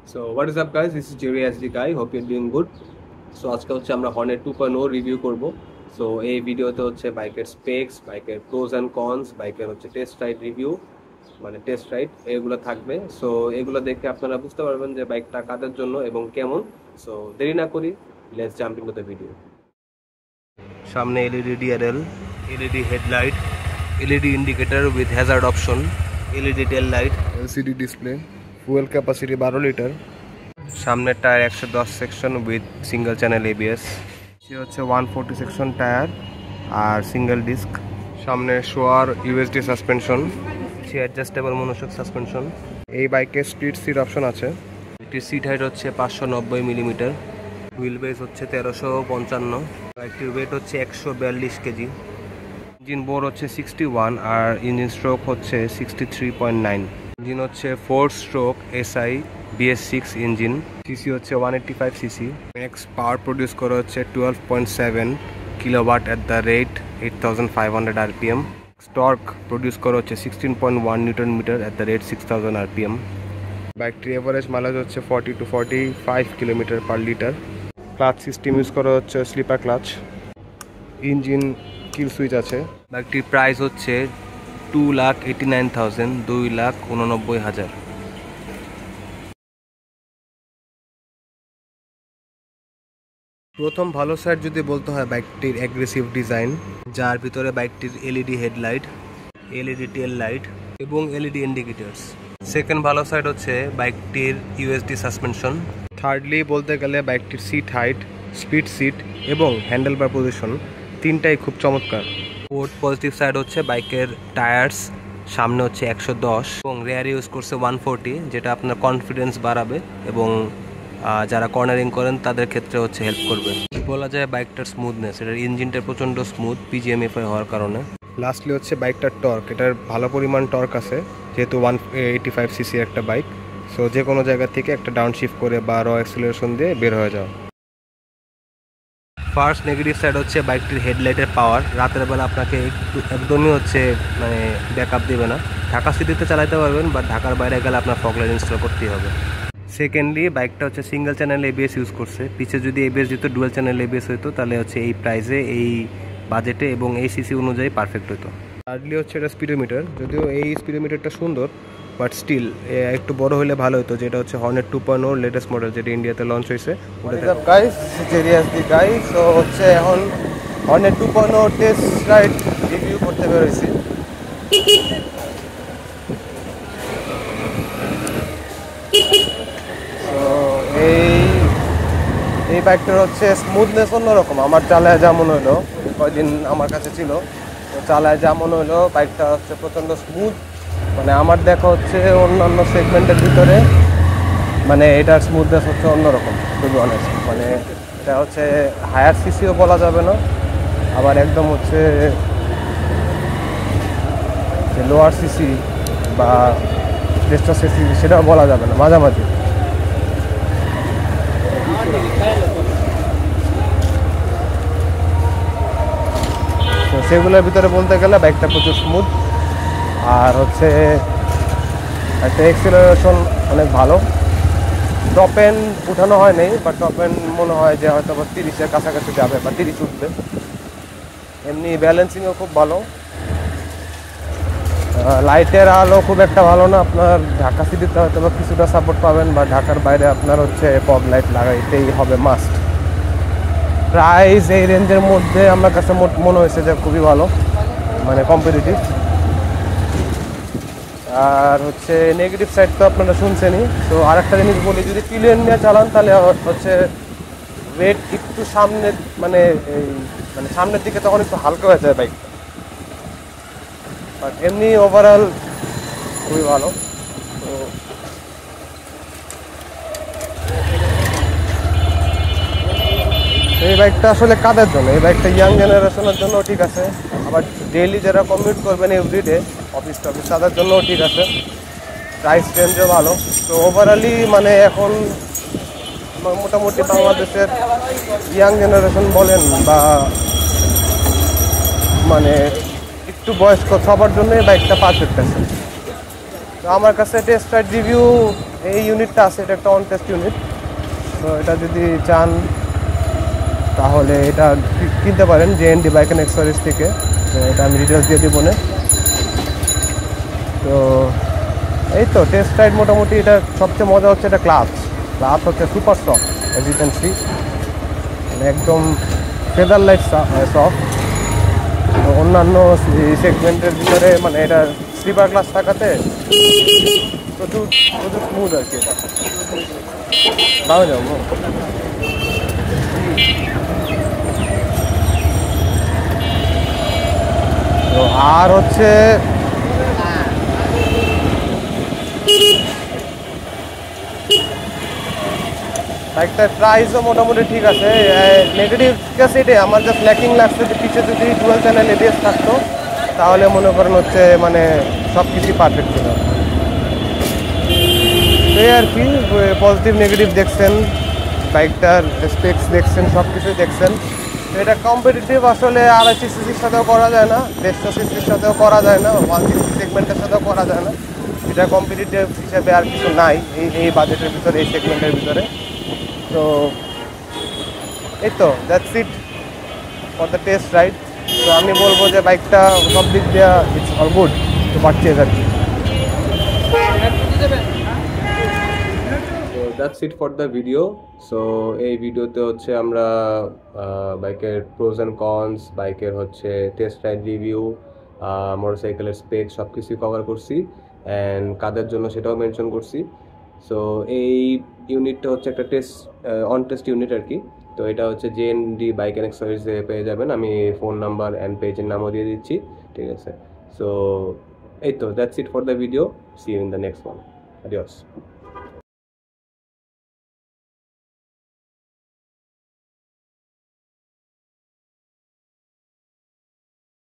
So what is up guys, this is Jerry as the guy, hope you're doing good. So আজকে হচ্ছে আমরা Hornet 2.0 review করব। So এই ভিডিওতে হচ্ছে বাইকের স্পেক্স, বাইকের প্রোজ অ্যান্ড কনস, বাইকের হচ্ছে টেস্ট রাইড রিভিউ, মানে টেস্ট রাইড এগুলো থাকবে। সো এগুলো দেখে আপনারা বুঝতে পারবেন যে বাইকটা কাদের জন্য এবং কেমন। সো দেরি না করি, let's jump into the video. সামনে LED DRL, LED headlight, LED indicator with hazard option, LED tail light, LCD display, fuel capacity 12 litre, সামনের tyre 110 section with single channel ABS, সে হচ্ছে 140 সেকশন টায়ার আর single disc, সামনে Showa USD suspension, সে adjustable monoshock suspension. এই বাইকে speed seat option আছে। একটির সিট হাইট হচ্ছে 590 মিলিমিটার, হুইল বেস হচ্ছে 1355, বাইকটির ওয়েট হচ্ছে 142 কেজি, ইঞ্জিন বোর হচ্ছে 61 আর ইঞ্জিন স্ট্রোক হচ্ছে 63.9। ইঞ্জিন হচ্ছে 4 stroke SI BS6 engine, CC হচ্ছে 185 সিসি, ম্যাক্স পাওয়ার প্রডিউস করে হচ্ছে 12.7 kilowatt at the rate 8500 RPM, torque produce করে হচ্ছে 16.1 newton metre at the rate 6000 RPM। বাইকটির এভারেজ মাইলেজ হচ্ছে 40 to 45 kilometre per litre. Clutch system use করা হচ্ছে slipper clutch, engine kill switch আছে। বাইকটির প্রাইস হচ্ছে 2,89,000, 2,89,000। প্রথম ভালো সাইড যদি বলতে হয় বাইকটির অ্যাগ্রেসিভ ডিজাইন, যার ভিতরে বাইকটির LED headlight, LED tail light এবং এলইডি ইন্ডিকেটরস। সেকেন্ড ভালো সাইড হচ্ছে বাইকটির ইউএসডি সাসপেনশন। থার্ডলি বলতে গেলে বাইকটির সিট হাইট, স্পিড সিট এবং হ্যান্ডেলবার পজিশন তিনটাই খুব চমৎকার। ফোর্থ পজিটিভ সাইড হচ্ছে বাইকের টায়ার্স, সামনে হচ্ছে 110 এবং রেয়ার ইউজ করছে 140, যেটা আপনার কনফিডেন্স বাড়াবে এবং যারা কর্নারিং করেন তাদের ক্ষেত্রে হচ্ছে হেল্প করবে। বলা যায় বাইকটার স্মুথনেস, এটার ইঞ্জিনটা প্রচণ্ড স্মুথ PGMFI হওয়ার কারণে। লাস্টলি হচ্ছে বাইকটার টর্ক, এটার ভালো পরিমাণ টর্ক আছে যেহেতু 185 সিসি একটা বাইক। সো যে কোনো জায়গা থেকে একটা ডাউন শিফট করে বা র অ্যাক্সিলারেশন দিয়ে বের হয়ে যাও। ফার্স্ট নেগেটিভ সাইড হচ্ছে বাইকটির হেডলাইটের পাওয়ার, রাতের বেলা আপনাকে একদমই হচ্ছে মানে ব্যাকআপ দেবে না। ঢাকা সিটিতে চালাতে পারবেন, বাট ঢাকার বাইরে গেলে আপনার ফগ লাইট ইনস্টল করতেই হবে। সেকেন্ডলি বাইকটা হচ্ছে সিঙ্গেল চ্যানেল এবিএস ইউজ করছে, পিছে যদি এবিএস দিত ডুয়াল চ্যানেল এবিএস হতো তাহলে হচ্ছে এই প্রাইসে, এই বাজেটে এবং এই সিসি অনুযায়ী পারফেক্ট হতো। থার্ডলি হচ্ছে এটা স্পিডোমিটার, যদিও এই স্পিডোমিটারটা সুন্দর বাট স্টিল একটু বড় হলে ভালো হতো। যেটা হচ্ছে হর্নেট 2.0 লেটেস্ট মডেল, যেটা ইন্ডিয়াতে লঞ্চ হয়েছে। সো হচ্ছে এখন হর্নেট 2.0 টেস্ট রাইড রিভিউ করতে পেরেছি। এই বাইকটার হচ্ছে স্মুথনেস অন্যরকম, আমার চালায় যেমন হইলো, কয়দিন আমার কাছে ছিল, তো চালায় যেমন হইলো বাইকটা হচ্ছে প্রচণ্ড স্মুথ। মানে আমার দেখা হচ্ছে অন্যান্য সেগমেন্টের ভিতরে মানে এটার স্মুথনেস হচ্ছে অন্যরকম, টু বি অনেস্ট। মানে এটা হচ্ছে হায়ার সিসিও বলা যাবে না, আবার একদম হচ্ছে যে লোয়ার সিসি বা টেস্টার সিসি সেটাও বলা যাবে না, মাঝামাঝি। তো সেগুলোর ভিতরে বলতে গেলে বাইকটা প্রচুর স্মুথ, আর হচ্ছে একটা এক্সিলারেশন অনেক ভালো। টপ এন্ড উঠানো হয় নাই, বা টপ এন্ড মনে হয় যে হয়তো 30-এর কাছাকাছি যাবে বা 30 উঠবে। এমনি ব্যালেন্সিংও খুব ভালো। লাইটের আলো খুব একটা ভালো না, আপনার ঢাকা সিটিতে হয়তো বা কিছুটা সাপোর্ট পাবেন, বা ঢাকার বাইরে আপনার হচ্ছে ফগ লাইট লাগাইতেই হবে মাস্ট। প্রাইস এই রেঞ্জের মধ্যে আমার কাছে মনে হয়েছে যে খুবই ভালো, মানে কম্পিটিটিভ। আর হচ্ছে নেগেটিভ সাইড তো আপনারা শুনছেনই। তো আরেকটা জিনিস বলি, যদি পিলিয়ন নিয়ে চালান তাহলে হচ্ছে ওয়েট একটু সামনের মানে মানে সামনের দিকে তখন একটু হালকা হয়ে যায় বাইক, বাট এমনি ওভারঅল খুবই ভালো। তো এই বাইকটা আসলে কাদের জন্য? এই বাইকটা ইয়াং জেনারেশনের জন্য ঠিক আছে, আবার ডেইলি যারা কমিউট করবেন এভরিডে অফিস টফিস তাদের জন্যও ঠিক আছে। প্রাইস রেঞ্জও ভালো। তো ওভারঅলি মানে এখন মোটামুটি বাংলাদেশের ইয়াং জেনারেশন বলেন বা মানে একটু বয়স্ক সবার জন্য বাইকটা পারফেক্ট আছে। তো আমার কাছে টেস্ট রাইড রিভিউ এই ইউনিটটা আছে, এটা একটা অন টেস্ট ইউনিট। তো এটা যদি চান তাহলে এটা কিনতে পারেন JND বাইক অ্যান্ড অ্যাক্সেসরিজ থেকে। তো এটা আমি ডিটেলস দিয়ে দিব না। তো এই তো টেস্ট রাইড মোটামুটি। এটা সবচেয়ে মজা হচ্ছে এটা ক্লাচ হচ্ছে super soft, as you can see, মানে একদম ফেদার লাইট সফট। অন্যান্য সেগমেন্টের ভিতরে মানে এটা স্লিপার ক্লাস থাকাতে প্রচুর স্মুথ আর কি। এটা দাও যাও। তো আর হচ্ছে বাইকটার প্রাইসও মোটামুটি ঠিক আছে। নেগেটিভ ঠিক আছে, এটাই আমার জাস্ট ল্যাকিং লাগছে যে পিছিয়ে যদি ডুয়াল চ্যানেল ABS থাকতো তাহলে মনে করেন হচ্ছে মানে সব কিছুই পারফেক্ট ছিল। এই আর কি, পজিটিভ নেগেটিভ দেখছেন, বাইকটার স্পেক্স দেখছেন, সব কিছুই দেখছেন। এটা কম্পিটিটিভ আসলে 250 সিসির সাথেও করা যায় না, 150 সিসির সাথেও করা যায় না, 160 সেগমেন্টের সাথেও করা যায় না। এটা কম্পিটিটিভ হিসেবে আর কিছু নাই এই বাজেটের ভিতরে, এই সেগমেন্টের ভিতরে। তো এই তো that's it for the test ride. তো আমি বলবো যে বাইকটা সব দিক দিয়ে it's all good to purchase আর কি। তো that's it for the video. So এই ভিডিওতে হচ্ছে আমরা বাইকের প্রোজ অ্যান্ড কনস, বাইকের হচ্ছে টেস্ট রাইড রিভিউ, মোটরসাইকেলের স্পেক সব কিছুই কভার করছি, অ্যান্ড কাদের জন্য সেটাও মেনশন করছি। সো এই ইউনিটটা হচ্ছে একটা অন টেস্ট ইউনিট আর কি। তো এটা হচ্ছে JND বাইক অ্যান্ড অ্যাক্সেসরিজে পেয়ে যাবেন। আমি ফোন নাম্বার অ্যান্ড পেজের নামও দিয়ে দিচ্ছি, ঠিক আছে। সো এই তো that's it for the video. See you in the next one. Adios.